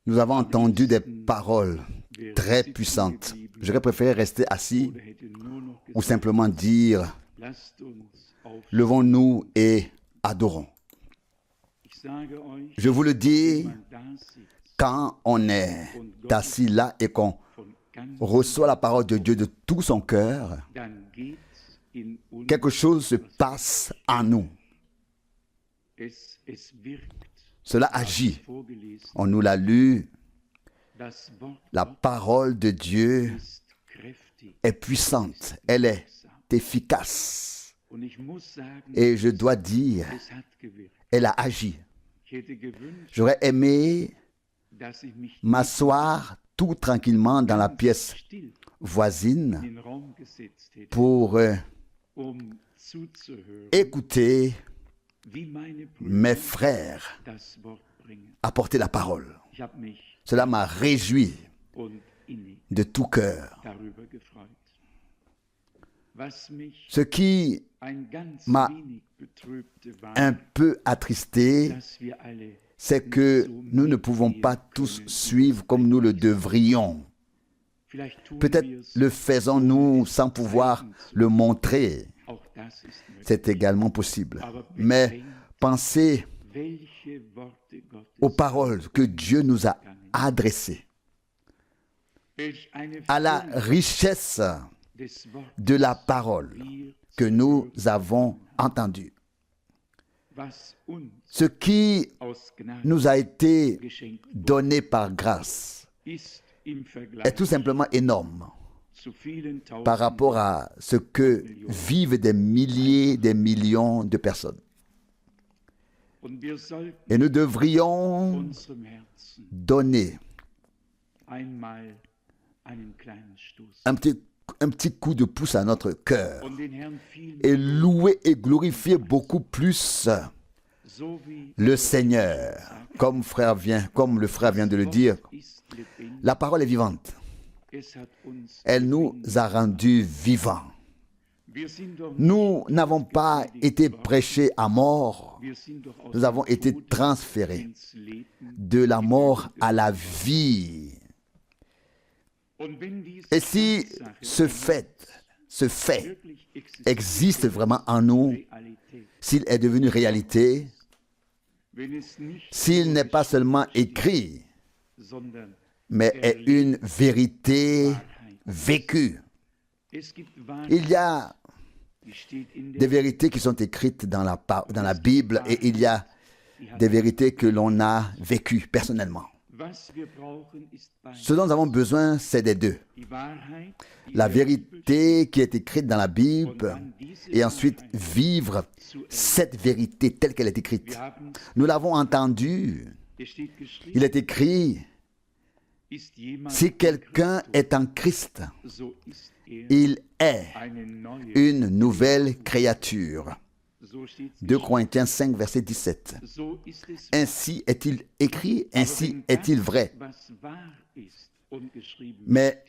Nous avons entendu des paroles très puissantes. J'aurais préféré rester assis ou simplement dire « Levons-nous et adorons ». Je vous le dis, quand on est assis là et qu'on reçoit la parole de Dieu de tout son cœur, quelque chose se passe en nous. Cela agit. On nous l'a lu. La parole de Dieu est puissante. Elle est efficace. Et je dois dire, elle a agi. J'aurais aimé m'asseoir tout tranquillement dans la pièce voisine pour écouter mes frères apporter la parole. Cela m'a réjoui de tout cœur. Ce qui m'a un peu attristé, c'est que nous ne pouvons pas tous suivre comme nous le devrions. Peut-être le faisons-nous sans pouvoir le montrer. C'est également possible. Mais pensez aux paroles que Dieu nous a adressées, à la richesse de la parole que nous avons entendue. Ce qui nous a été donné par grâce est tout simplement énorme par rapport à ce que vivent des milliers, des millions de personnes. Et nous devrions donner un petit coup de pouce à notre cœur et louer et glorifier beaucoup plus le Seigneur. Comme le frère vient de le dire, la parole est vivante. Elle nous a rendus vivants. Nous n'avons pas été prêchés à mort. Nous avons été transférés de la mort à la vie. Et si ce fait existe vraiment en nous, s'il est devenu réalité, s'il n'est pas seulement écrit, mais est une vérité vécue. Il y a des vérités qui sont écrites dans la Bible et il y a des vérités que l'on a vécues personnellement. Ce dont nous avons besoin, c'est des deux. La vérité qui est écrite dans la Bible et ensuite vivre cette vérité telle qu'elle est écrite. Nous l'avons entendu. Il est écrit, si quelqu'un est en Christ, il est une nouvelle créature. 2 Corinthiens 5, verset 17. Ainsi est-il écrit, ainsi est-il vrai. Mais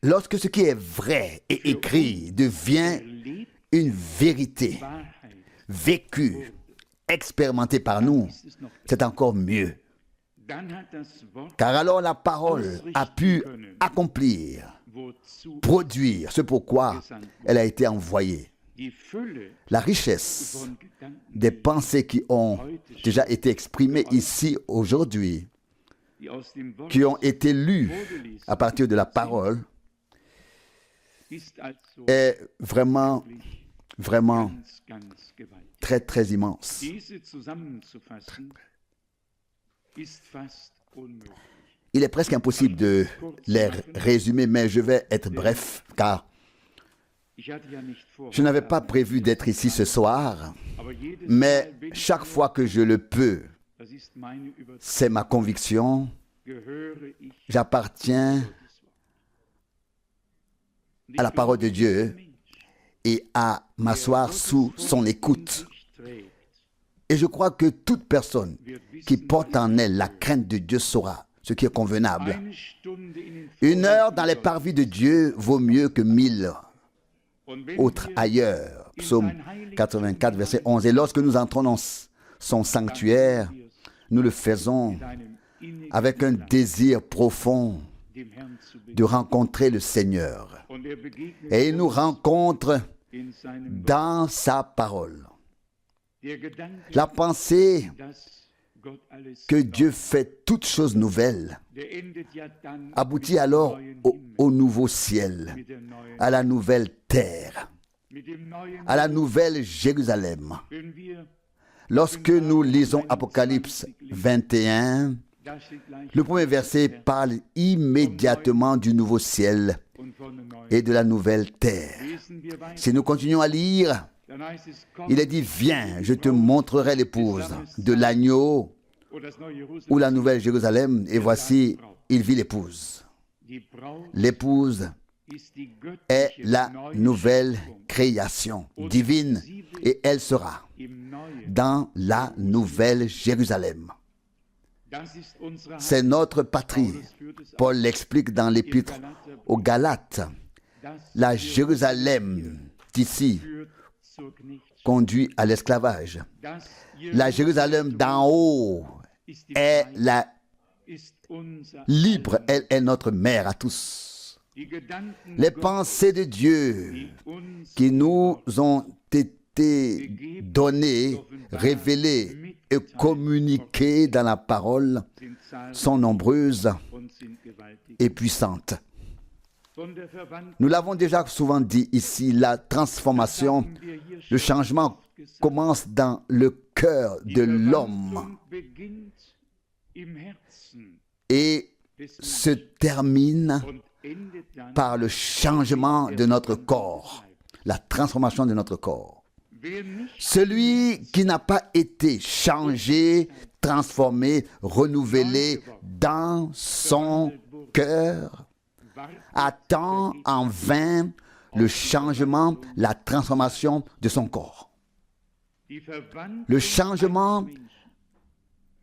lorsque ce qui est vrai et écrit devient une vérité vécue, expérimentée par nous, c'est encore mieux. Car alors la parole a pu accomplir, produire ce pourquoi elle a été envoyée. La richesse des pensées qui ont déjà été exprimées ici aujourd'hui, qui ont été lues à partir de la parole, est vraiment, vraiment très, très immense. Il est presque impossible de les résumer, mais je vais être bref, car je n'avais pas prévu d'être ici ce soir, mais chaque fois que je le peux, c'est ma conviction, j'appartiens à la parole de Dieu et à m'asseoir sous son écoute. Et je crois que toute personne qui porte en elle la crainte de Dieu saura ce qui est convenable. 1 heure dans les parvis de Dieu vaut mieux que 1000 autres ailleurs. Psaume 84, verset 11. Et lorsque nous entrons dans son sanctuaire, nous le faisons avec un désir profond de rencontrer le Seigneur. Et il nous rencontre dans sa parole. La pensée que Dieu fait toutes choses nouvelles aboutit alors au nouveau ciel, à la nouvelle terre, à la nouvelle Jérusalem. Lorsque nous lisons Apocalypse 21, le premier verset parle immédiatement du nouveau ciel et de la nouvelle terre. Si nous continuons à lire, il est dit, viens, je te montrerai l'épouse de l'agneau ou la nouvelle Jérusalem, et voici, il vit l'épouse. L'épouse est la nouvelle création divine, et elle sera dans la nouvelle Jérusalem. C'est notre patrie. Paul l'explique dans l'épître aux Galates. La Jérusalem d'ici conduit à l'esclavage. La Jérusalem d'en haut est la libre, elle est notre mère à tous. Les pensées de Dieu qui nous ont été données, révélées et communiquées dans la parole sont nombreuses et puissantes. Nous l'avons déjà souvent dit ici, la transformation, le changement commence dans le cœur de l'homme et se termine par le changement de notre corps, la transformation de notre corps. Celui qui n'a pas été changé, transformé, renouvelé dans son cœur, attend en vain le changement, la transformation de son corps. Le changement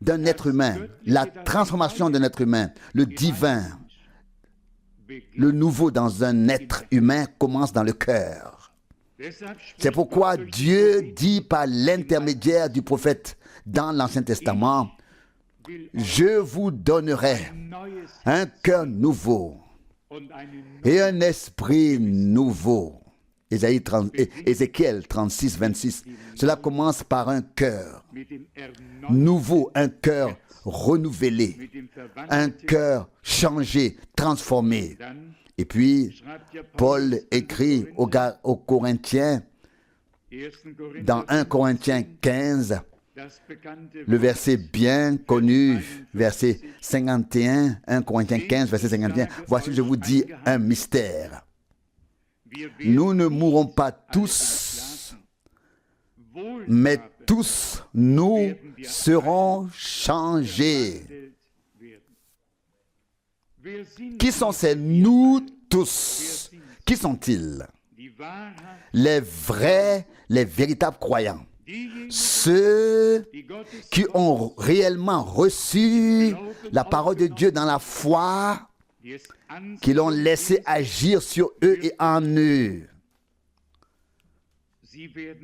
d'un être humain, la transformation d'un être humain, le divin, le nouveau dans un être humain commence dans le cœur. C'est pourquoi Dieu dit par l'intermédiaire du prophète dans l'Ancien Testament, « Je vous donnerai un cœur nouveau et un esprit nouveau. » Ézéchiel 36, 26. Cela commence par un cœur nouveau, un cœur renouvelé, un cœur changé, transformé. Et puis, Paul écrit aux Corinthiens, dans 1 Corinthiens 15, le verset bien connu, verset 51, 1 Corinthiens 15, verset 51, « Voici, je vous dis un mystère. Nous ne mourrons pas tous, mais tous nous serons changés. » Qui sont ces nous tous? Qui sont-ils? Les vrais, les véritables croyants. Ceux qui ont réellement reçu la parole de Dieu dans la foi, qui l'ont laissé agir sur eux et en eux.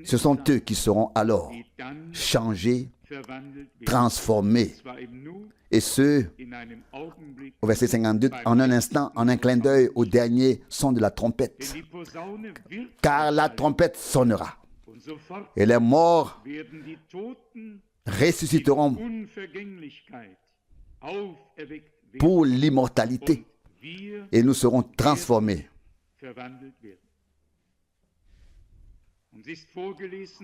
Ce sont eux qui seront alors changés, transformés. Et ceux, au verset 52, en un instant, en un clin d'œil, au dernier son de la trompette. Car la trompette sonnera. Et les morts ressusciteront pour l'immortalité. Et nous serons transformés.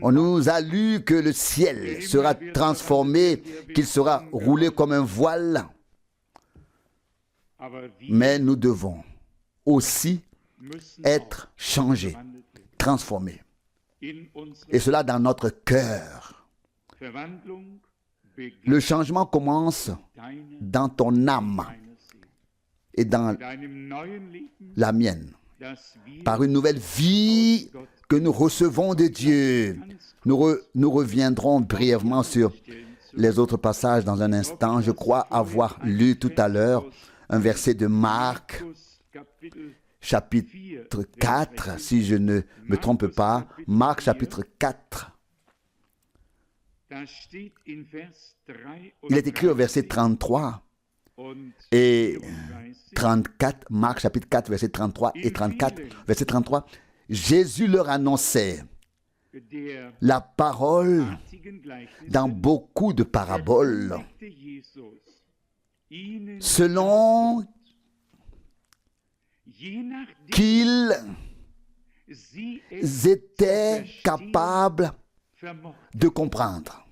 On nous a lu que le ciel sera transformé, qu'il sera roulé comme un voile. Mais nous devons aussi être changés, transformés. Et cela dans notre cœur. Le changement commence dans ton âme et dans la mienne, par une nouvelle vie que nous recevons de Dieu. Nous reviendrons brièvement sur les autres passages dans un instant. Je crois avoir lu tout à l'heure un verset de Marc, chapitre 4, si je ne me trompe pas, Marc chapitre 4. Il est écrit au verset 33 et 34, Marc chapitre 4, verset 33 et 34, verset 33, Jésus leur annonçait la parole dans beaucoup de paraboles, selon qu'ils étaient capables de comprendre.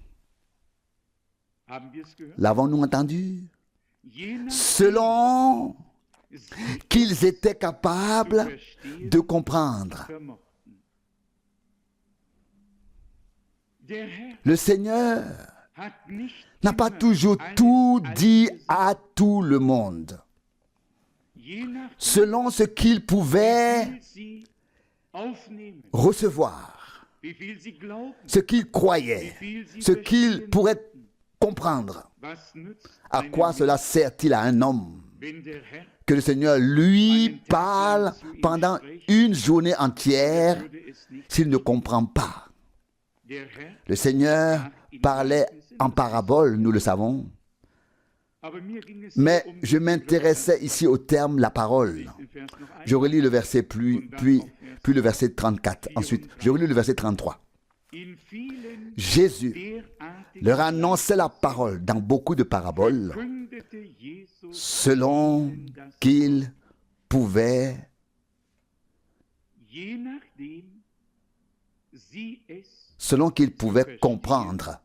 L'avons-nous entendu? Selon qu'ils étaient capables de comprendre. Le Seigneur n'a pas toujours tout dit à tout le monde. Selon ce qu'il pouvait recevoir, ce qu'il croyait, ce qu'il pourrait comprendre. À quoi cela sert-il à un homme que le Seigneur lui parle pendant une journée entière s'il ne comprend pas? Le Seigneur parlait en parabole, nous le savons. Mais je m'intéressais ici au terme la parole. Je relis le verset puis le verset 34. Ensuite, je relis le verset 33. Jésus leur annonçait la parole dans beaucoup de paraboles selon qu'ils pouvaient comprendre.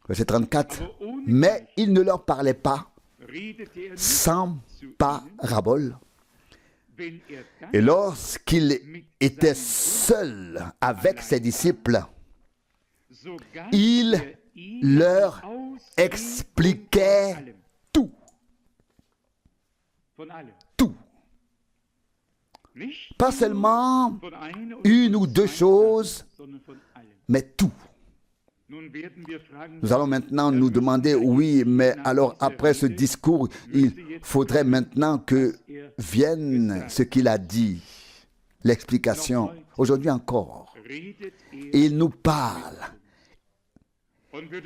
Verset 34. Mais il ne leur parlait pas sans parabole. Et lorsqu'il était seul avec ses disciples, il leur expliquait tout. Tout. Pas seulement une ou deux choses, mais tout. Nous allons maintenant nous demander, oui, mais alors après ce discours, il faudrait maintenant que vienne ce qu'il a dit, l'explication. Aujourd'hui encore, il nous parle.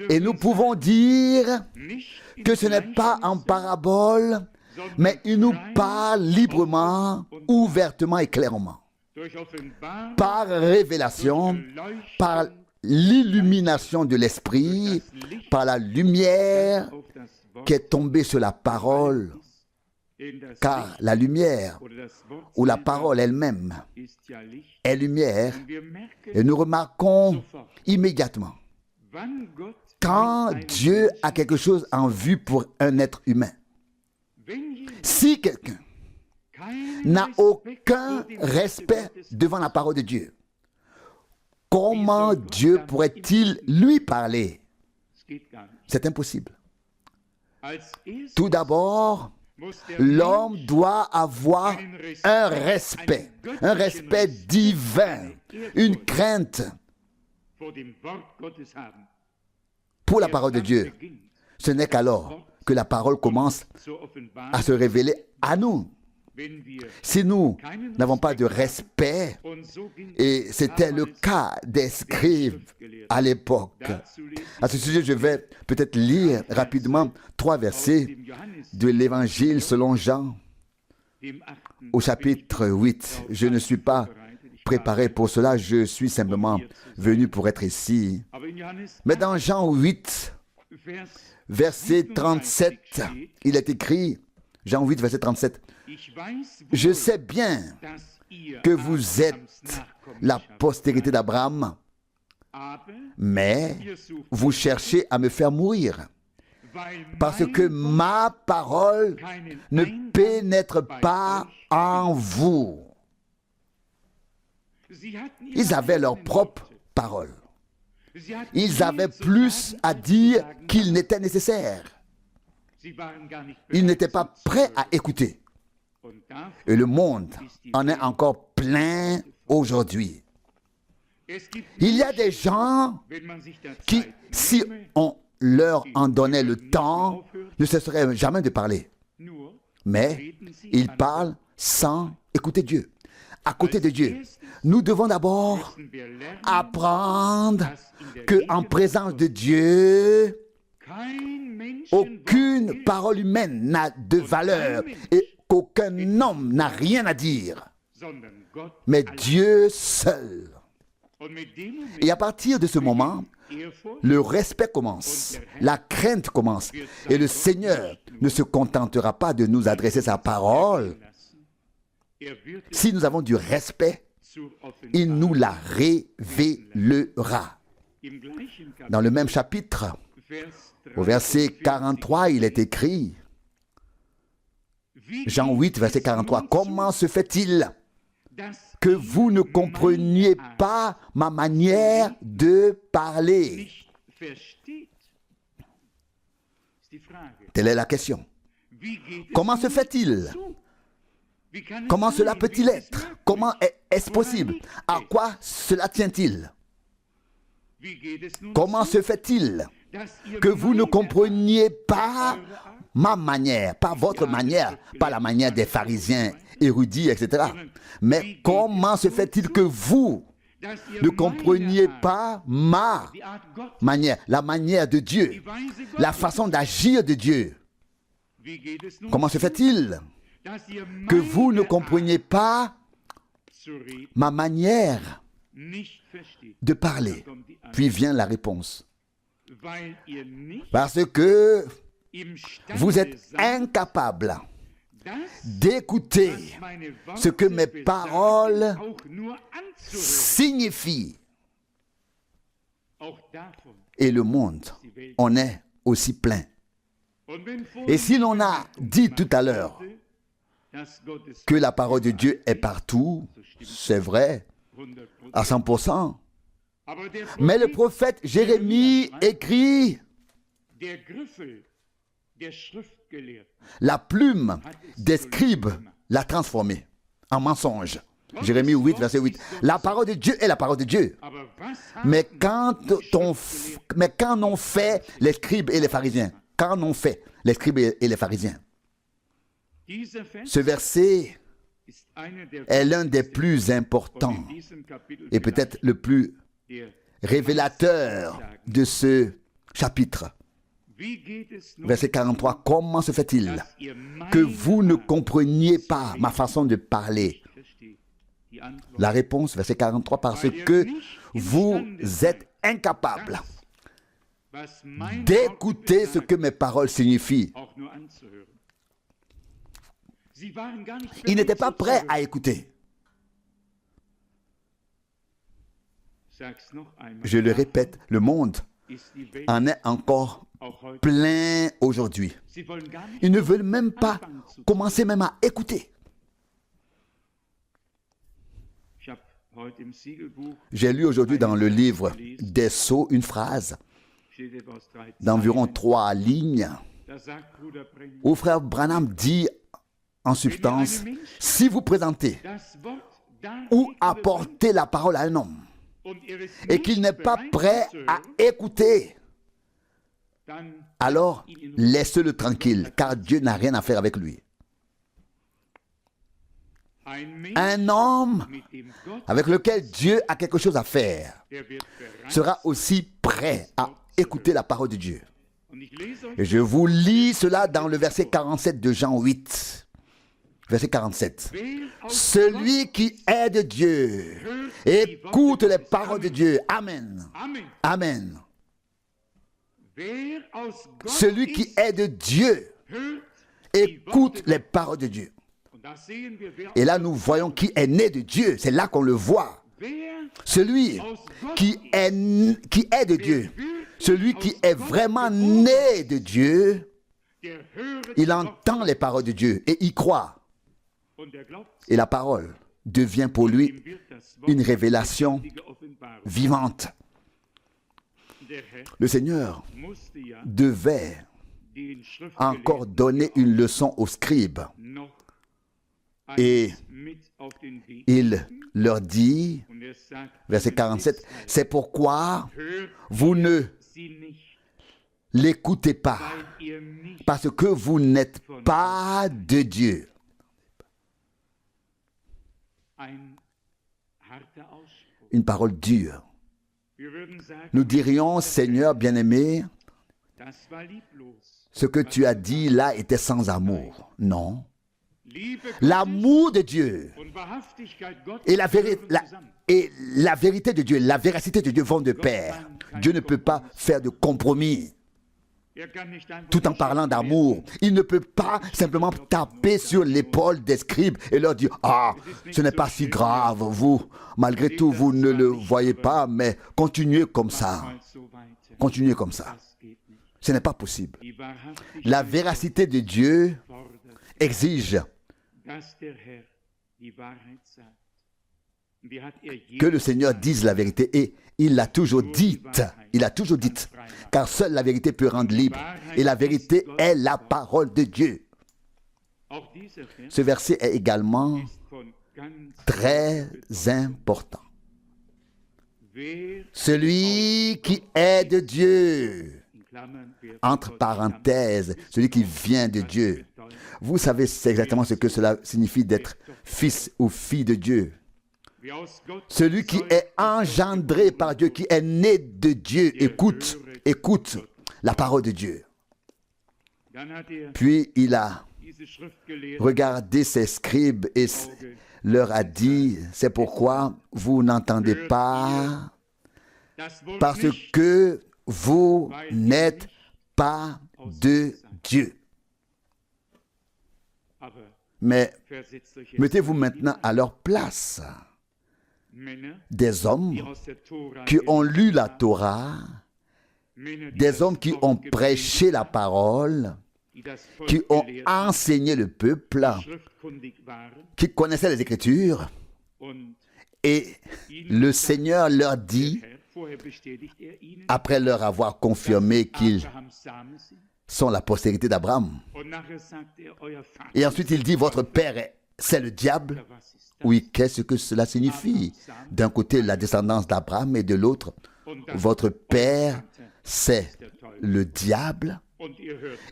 Et nous pouvons dire que ce n'est pas en parabole, mais il nous parle librement, ouvertement et clairement. Par révélation, par l'illumination de l'esprit, par la lumière qui est tombée sur la parole, car la lumière ou la parole elle-même est lumière, et nous remarquons immédiatement quand Dieu a quelque chose en vue pour un être humain. Si quelqu'un n'a aucun respect devant la parole de Dieu, comment Dieu pourrait-il lui parler? C'est impossible. Tout d'abord, l'homme doit avoir un respect divin, une crainte pour la parole de Dieu. Ce n'est qu'alors que la parole commence à se révéler à nous. Si nous n'avons pas de respect, et c'était le cas des scribes à l'époque. À ce sujet, je vais peut-être lire rapidement 3 versets de l'Évangile selon Jean, au chapitre 8. Je ne suis pas préparé pour cela, je suis simplement venu pour être ici. Mais dans Jean 8, verset 37, il est écrit, Jean 8, verset 37, « Je sais bien que vous êtes la postérité d'Abraham, mais vous cherchez à me faire mourir, parce que ma parole ne pénètre pas en vous. » Ils avaient leur propre parole. Ils avaient plus à dire qu'il n'était nécessaire. Ils n'étaient pas prêts à écouter. Et le monde en est encore plein aujourd'hui. Il y a des gens qui, si on leur en donnait le temps, ne cesseraient jamais de parler. Mais ils parlent sans écouter Dieu. À côté de Dieu, nous devons d'abord apprendre qu'en présence de Dieu, aucune parole humaine n'a de valeur et qu'aucun homme n'a rien à dire, mais Dieu seul. Et à partir de ce moment, le respect commence, la crainte commence, et le Seigneur ne se contentera pas de nous adresser sa parole. Si nous avons du respect, il nous la révélera. Dans le même chapitre, au verset 43, il est écrit, Jean 8, verset 43, « Comment se fait-il que vous ne compreniez pas ma manière de parler ?» Telle est la question. Comment se fait-il? Comment cela peut-il être? Comment est-ce possible? À quoi cela tient-il? Comment se fait-il que vous ne compreniez pas ma manière, pas votre manière, pas la manière des pharisiens érudits, etc. Mais comment se fait-il que vous ne compreniez pas ma manière, la manière de Dieu, la façon d'agir de Dieu? Comment se fait-il que vous ne compreniez pas ma manière de parler? Puis vient la réponse. Parce que vous êtes incapable d'écouter ce que mes paroles signifient. Et le monde en est aussi plein. Et si l'on a dit tout à l'heure que la parole de Dieu est partout, c'est vrai, à 100%. Mais le prophète Jérémie écrit, la plume des scribes l'a transformé en mensonge. Jérémie 8, verset 8. La parole de Dieu est la parole de Dieu. Mais quand on fait les scribes et les pharisiens, quand on fait les scribes et les pharisiens, ce verset est l'un des plus importants et peut-être le plus révélateur de ce chapitre. Verset 43, comment se fait-il que vous ne compreniez pas ma façon de parler? La réponse, verset 43, parce que vous êtes incapables d'écouter ce que mes paroles signifient. Ils n'étaient pas prêts à écouter. Je le répète, le monde en est encore plein aujourd'hui. Ils ne veulent même pas commencer même à écouter. J'ai lu aujourd'hui dans le livre des Sceaux une phrase d'environ 3 lignes où frère Branham dit en substance, si vous présentez ou apportez la parole à un homme et qu'il n'est pas prêt à écouter, alors laissez-le tranquille, car Dieu n'a rien à faire avec lui. Un homme avec lequel Dieu a quelque chose à faire sera aussi prêt à écouter la parole de Dieu. Et je vous lis cela dans le verset 47 de Jean 8. Verset 47. Celui qui est de Dieu écoute les paroles de Dieu. Amen. Amen. Celui qui est de Dieu écoute les paroles de Dieu. Et là, nous voyons qui est né de Dieu. C'est là qu'on le voit. Celui qui est de Dieu, celui qui est vraiment né de Dieu, il entend les paroles de Dieu et y croit. Et la parole devient pour lui une révélation vivante. Le Seigneur devait encore donner une leçon aux scribes. Et il leur dit, verset 47, c'est pourquoi vous ne l'écoutez pas, parce que vous n'êtes pas de Dieu. Une parole dure. Nous dirions, Seigneur bien-aimé, ce que tu as dit là était sans amour. Non. L'amour de Dieu et la vérité de Dieu, la véracité de Dieu vont de pair. Dieu ne peut pas faire de compromis. Tout en parlant d'amour, il ne peut pas simplement taper sur l'épaule des scribes et leur dire: ah, ce n'est pas si grave, vous, malgré tout, vous ne le voyez pas, mais continuez comme ça. Continuez comme ça. Ce n'est pas possible. La véracité de Dieu exige que le Seigneur dise la vérité, et il l'a toujours dite. Il a toujours dite, car seule la vérité peut rendre libre, et la vérité est la parole de Dieu. Ce verset est également très important. Celui qui est de Dieu, entre parenthèses, celui qui vient de Dieu. Vous savez, c'est exactement ce que cela signifie d'être fils ou fille de Dieu. Celui qui est engendré par Dieu, qui est né de Dieu, écoute la parole de Dieu. Puis il a regardé ses scribes et leur a dit: c'est pourquoi vous n'entendez pas, parce que vous n'êtes pas de Dieu. Mais mettez-vous maintenant à leur place. Des hommes qui ont lu la Torah, des hommes qui ont prêché la parole, qui ont enseigné le peuple, qui connaissaient les Écritures, et le Seigneur leur dit, après leur avoir confirmé qu'ils sont la postérité d'Abraham, et ensuite il dit: votre père, c'est le diable. Oui, qu'est-ce que cela signifie? D'un côté, la descendance d'Abraham, et de l'autre, votre père, c'est le diable.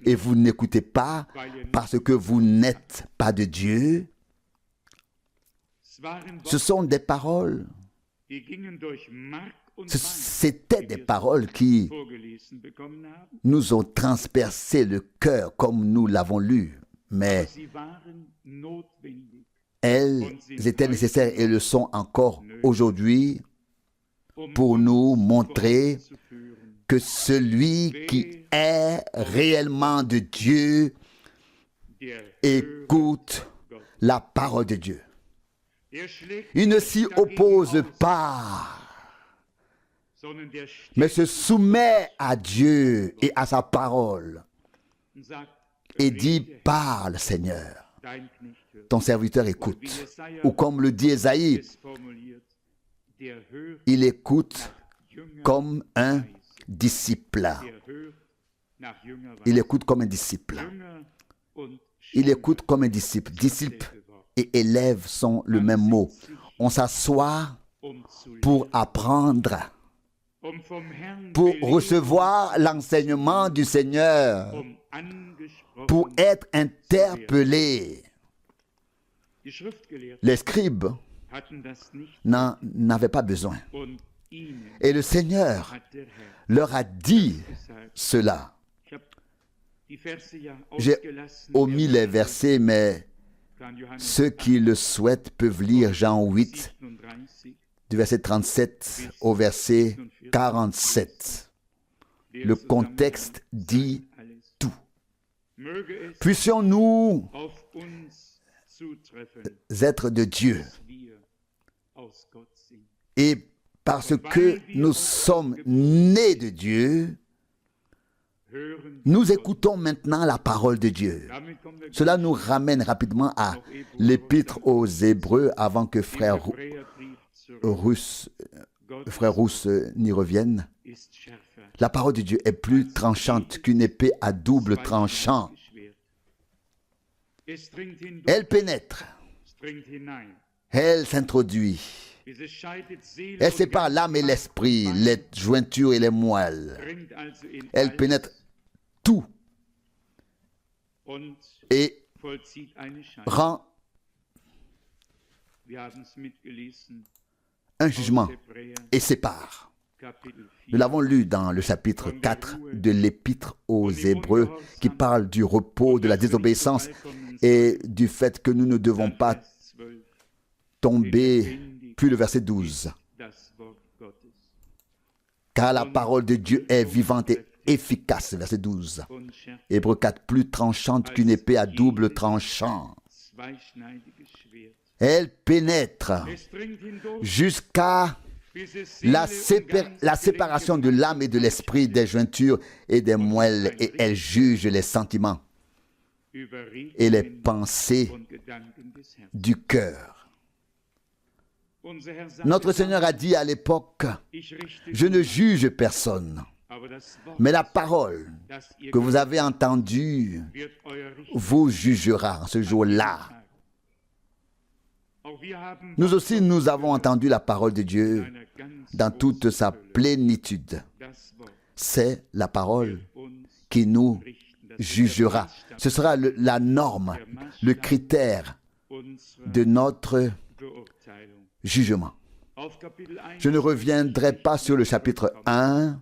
Et vous n'écoutez pas parce que vous n'êtes pas de Dieu. Ce sont des paroles. C'étaient des paroles qui nous ont transpercé le cœur comme nous l'avons lu. Mais elles étaient nécessaires et le sont encore aujourd'hui pour nous montrer que celui qui est réellement de Dieu écoute la parole de Dieu. Il ne s'y oppose pas, mais se soumet à Dieu et à sa parole et dit: parle, Seigneur. Ton serviteur écoute. Ou comme le dit Ésaïe, il écoute comme un disciple. Il écoute comme un disciple. Il écoute comme un disciple. Disciple et élève sont le même mot. On s'assoit pour apprendre, pour recevoir l'enseignement du Seigneur, pour être interpellé. Les scribes n'en avaient pas besoin. Et le Seigneur leur a dit cela. J'ai omis les versets, mais ceux qui le souhaitent peuvent lire Jean 8, du verset 37 au verset 47. Le contexte dit tout. Puissions-nous être de Dieu, et parce que nous sommes nés de Dieu, nous écoutons maintenant la parole de Dieu. Cela nous ramène rapidement à l'épître aux Hébreux avant que frère Rousse n'y revienne. La parole de Dieu est plus tranchante qu'une épée à double tranchant. Elle pénètre, elle s'introduit, elle sépare l'âme et l'esprit, les jointures et les moelles. Elle pénètre tout et rend un jugement et sépare. Nous l'avons lu dans le chapitre 4 de l'Épître aux Hébreux qui parle du repos, de la désobéissance et du fait que nous ne devons pas tomber, puis le verset 12. Car la parole de Dieu est vivante et efficace, verset 12. Hébreux 4, plus tranchante qu'une épée à double tranchant. Elle pénètre jusqu'à la séparation de l'âme et de l'esprit, des jointures et des moelles, et elle juge les sentiments et les pensées du cœur. Notre Seigneur a dit à l'époque, je ne juge personne, mais la parole que vous avez entendue vous jugera ce jour-là. Nous aussi, nous avons entendu la parole de Dieu dans toute sa plénitude. C'est la parole qui nous jugera. Ce sera la norme, le critère de notre jugement. Je ne reviendrai pas sur le chapitre 1,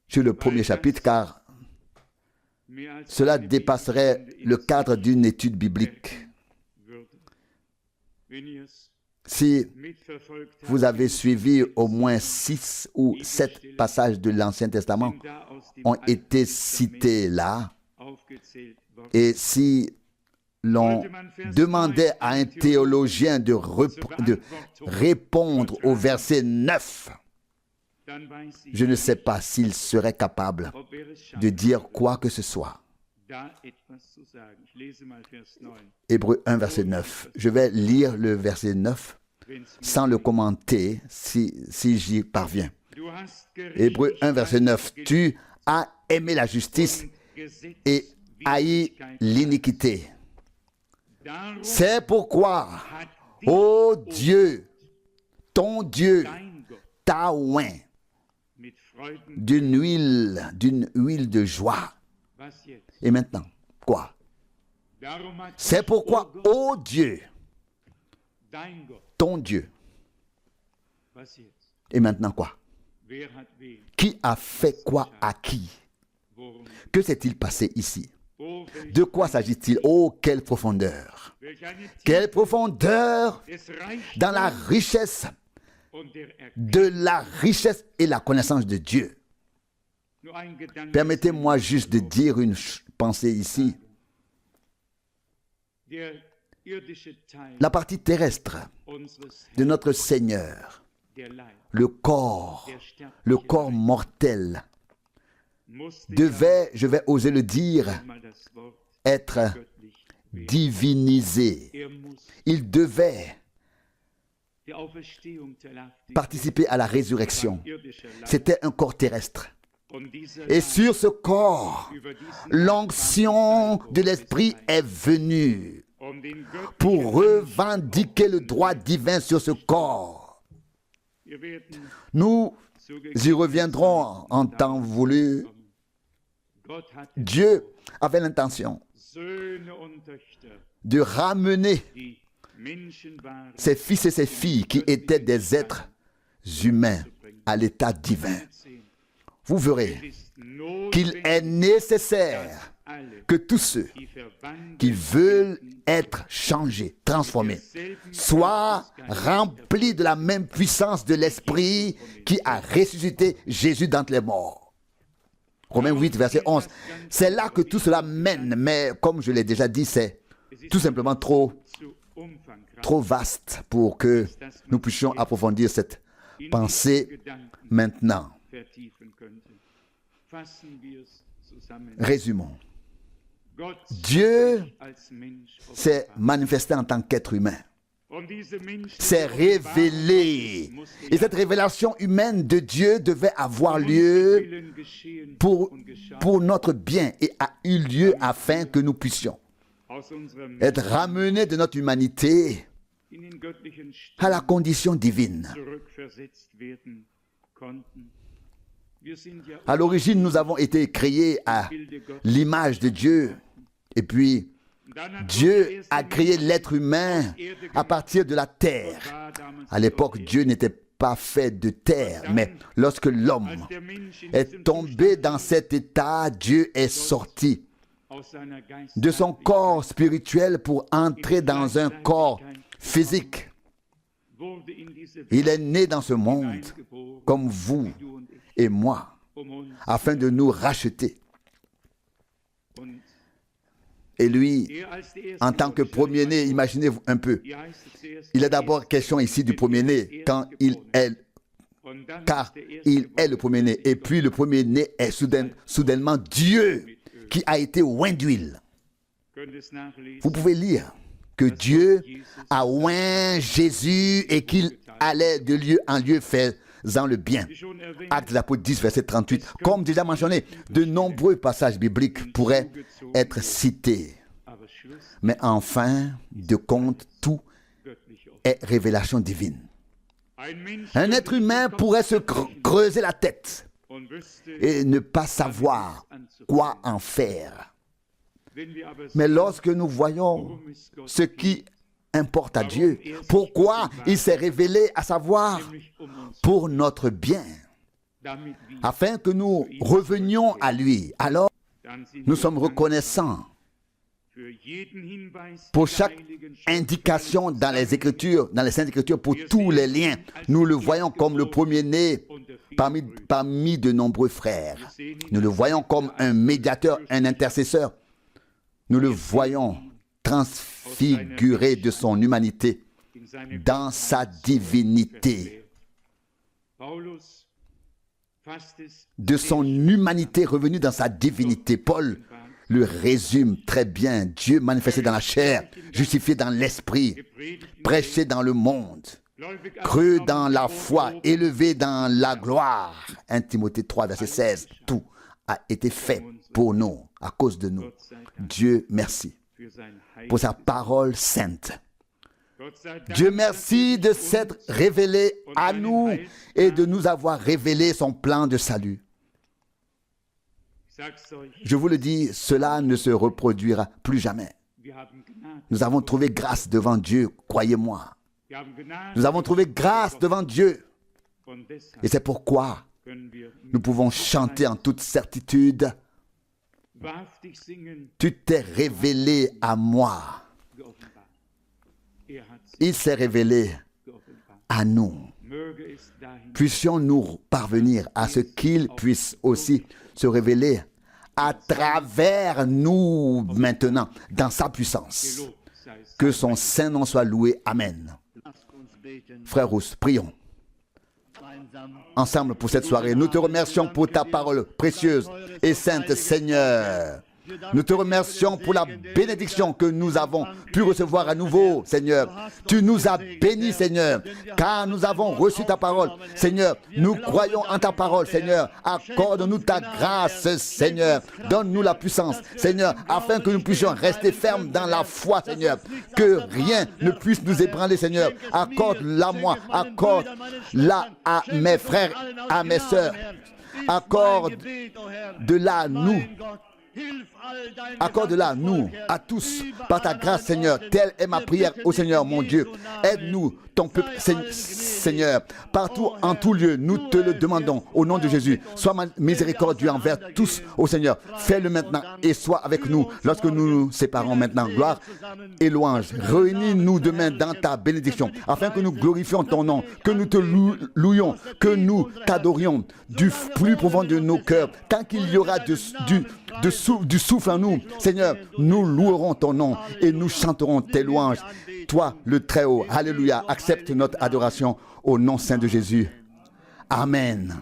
sur le premier chapitre, car cela dépasserait le cadre d'une étude biblique. Si vous avez suivi, au moins 6 ou 7 passages de l'Ancien Testament ont été cités là, et si l'on demandait à un théologien de répondre au verset 9, je ne sais pas s'il serait capable de dire quoi que ce soit. Hébreux 1, verset 9. Je vais lire le verset 9 sans le commenter si j'y parviens. Hébreux 1, verset 9. Tu as aimé la justice et haï l'iniquité. C'est pourquoi, ô Dieu, ton Dieu t'a oint d'une huile de joie. Et maintenant, quoi? C'est pourquoi, ô Dieu, ton Dieu. Et maintenant quoi? Qui a fait quoi à qui? Que s'est-il passé ici? De quoi s'agit-il? Oh, quelle profondeur! Quelle profondeur dans la richesse et la connaissance de Dieu. Permettez-moi juste de dire une pensée ici. La partie terrestre de notre Seigneur, le corps mortel, devait, je vais oser le dire, être divinisé. Il devait participer à la résurrection. C'était un corps terrestre. Et sur ce corps, l'onction de l'Esprit est venue pour revendiquer le droit divin sur ce corps. Nous y reviendrons en temps voulu. Dieu avait l'intention de ramener ses fils et ses filles qui étaient des êtres humains à l'état divin. Vous verrez qu'il est nécessaire que tous ceux qui veulent être changés, transformés, soient remplis de la même puissance de l'Esprit qui a ressuscité Jésus d'entre les morts. Romains 8, verset 11. C'est là que tout cela mène, mais comme je l'ai déjà dit, c'est tout simplement trop vaste pour que nous puissions approfondir cette pensée maintenant. Résumons. Dieu s'est manifesté en tant qu'être humain. S'est révélé. Et cette révélation humaine de Dieu devait avoir lieu pour notre bien et a eu lieu afin que nous puissions être ramenés de notre humanité à la condition divine. À l'origine, nous avons été créés à l'image de Dieu. Et puis, Dieu a créé l'être humain à partir de la terre. À l'époque, Dieu n'était pas fait de terre, mais lorsque l'homme est tombé dans cet état, Dieu est sorti de son corps spirituel pour entrer dans un corps physique. Il est né dans ce monde comme vous et moi, afin de nous racheter. Et lui, en tant que premier-né, imaginez-vous un peu, il est d'abord question ici du premier-né, car il est le premier-né. Et puis le premier-né est soudainement Dieu qui a été oint d'huile. Vous pouvez lire que Dieu a oint Jésus et qu'il allait de lieu en lieu faisant le bien. Actes de l'Apôtre 10, verset 38. Comme déjà mentionné, de nombreux passages bibliques pourraient être cités. Mais en fin de compte, tout est révélation divine. Un être humain pourrait se creuser la tête et ne pas savoir quoi en faire. Mais lorsque nous voyons ce qui importe à Dieu, pourquoi il s'est révélé, à savoir pour notre bien, afin que nous revenions à lui, alors nous sommes reconnaissants pour chaque indication dans les Écritures, dans les Saintes Écritures, pour tous les liens. Nous le voyons comme le premier-né parmi de nombreux frères. Nous le voyons comme un médiateur, un intercesseur. Nous le voyons transfiguré de son humanité dans sa divinité. De son humanité revenue dans sa divinité. Paul le résume très bien. Dieu manifesté dans la chair, justifié dans l'esprit, prêché dans le monde, cru dans la foi, élevé dans la gloire. 1 Timothée 3, verset 16. Tout a été fait pour nous, à cause de nous. Dieu merci pour sa parole sainte. Dieu merci de s'être révélé à nous et de nous avoir révélé son plan de salut. Je vous le dis, cela ne se reproduira plus jamais. Nous avons trouvé grâce devant Dieu, croyez-moi. Nous avons trouvé grâce devant Dieu. Et c'est pourquoi nous pouvons chanter en toute certitude. Tu t'es révélé à moi. Il s'est révélé à nous. Puissions-nous parvenir à ce qu'il puisse aussi se révéler à travers nous maintenant, dans sa puissance. Que son saint nom soit loué. Amen. Frère Rousse, prions ensemble pour cette soirée. Nous te remercions pour ta parole précieuse et sainte, Seigneur. Nous te remercions pour la bénédiction que nous avons pu recevoir à nouveau, Seigneur. Tu nous as bénis, Seigneur, car nous avons reçu ta parole. Seigneur, nous croyons en ta parole, Seigneur. Accorde-nous ta grâce, Seigneur. Donne-nous la puissance, Seigneur, afin que nous puissions rester fermes dans la foi, Seigneur. Que rien ne puisse nous ébranler, Seigneur. Accorde-la moi, accorde-la à mes frères, à mes sœurs. Accorde-la à nous. Accorde-la, nous, à tous, par ta grâce, Seigneur. Telle est ma prière au Seigneur, mon Dieu. Aide-nous, ton peuple, Seigneur. Partout, en tout lieu, nous te le demandons, au nom de Jésus. Sois miséricordieux envers tous, au Seigneur. Fais-le maintenant et sois avec nous lorsque nous nous séparons maintenant. Gloire et louange. Réunis-nous demain dans ta bénédiction, afin que nous glorifions ton nom, que nous te louions, que nous t'adorions du plus profond de nos cœurs. Tant qu'il y aura du souffle en nous, Seigneur, nous louerons ton nom et nous chanterons tes louanges. Toi, le Très-Haut, alléluia, accepte notre adoration au nom saint de Jésus. Amen.